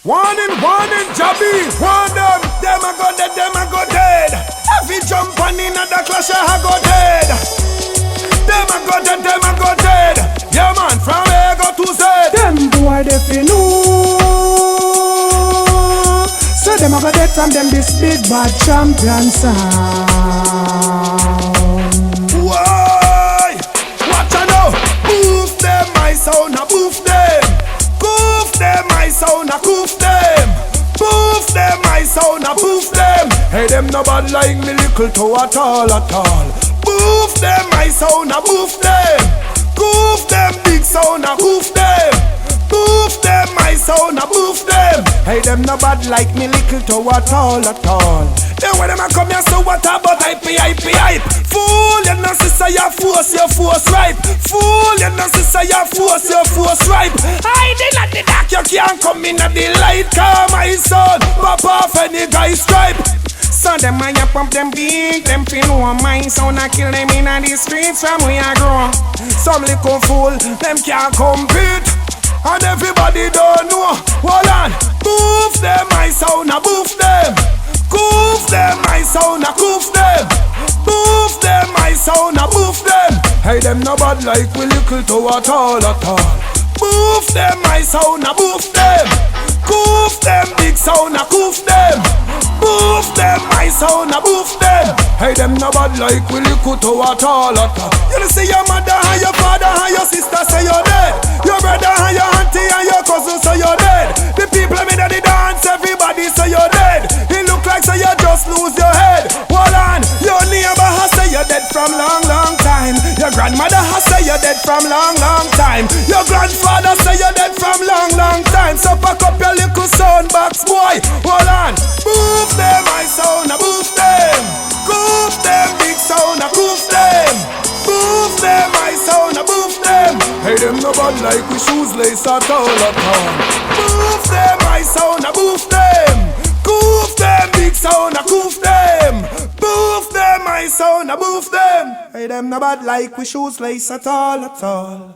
Warning, Jabby, warn them a go dead, them a go dead. If you jump on in a the clash, I go dead. Them a go dead, them a go dead. Yeah man, from A go to Z. Them boy they fi know. So them a go dead from them this big bad champion sound. Why? Watch out now. Boof them, my sound, a boof them. Goof them, my sound, a goof them. Boof them, my sound, a boof them. Hey, them no bad like me little toe at all. Boof them, my sound, a boof them. Goof them, big sound, a goof them. Boof them, my sound, a boof them. Hey, them no bad like me little toe at all. Then when them a come here, so what about hype? Fool, you know sister, you force ripe. Fool, you know sister, you force ripe. Hiding at the dark, you can't come in at the light. Come my son, pop off any guy stripe. So them a ya pump them big, them feel one mind. So I kill them in the streets from where I grow. Some little fool, them can't compete. And everybody don't know. Hold on, boof them, my sound, a boof them. Goof them, my sound, a goof them. Boof them, my sound, a boof them. Hey, them no bad like we little toe at all. Boof them, my sound, a boof them. Goof them, big sound, a goof them. Boof them, my sound, a boof them. Hey, them no bad like we little toe at all. You see your mother and your father and your sister say you're dead. Your brother and your auntie and your cousin say you're dead. The people in the dance, everybody say you're dead. It look like so you just lose your head. Hold on, your neighbor has say you're dead from long time. Your grandmother has say you're dead from long time. Your grandfather say you're dead from long time. So pack up your little sound box, boy. Hold on, boof them, my sound, a boof them. Goof them, big sound, a goof them. Boof them, my sound, a boof them. Hey, them no bad like we shoes lace at all. Boof them, my sound, a boof them. Goof them, big sound, a goof them. Boof them, my sound, a boof them. Hey, them no bad like we shoes lace at all.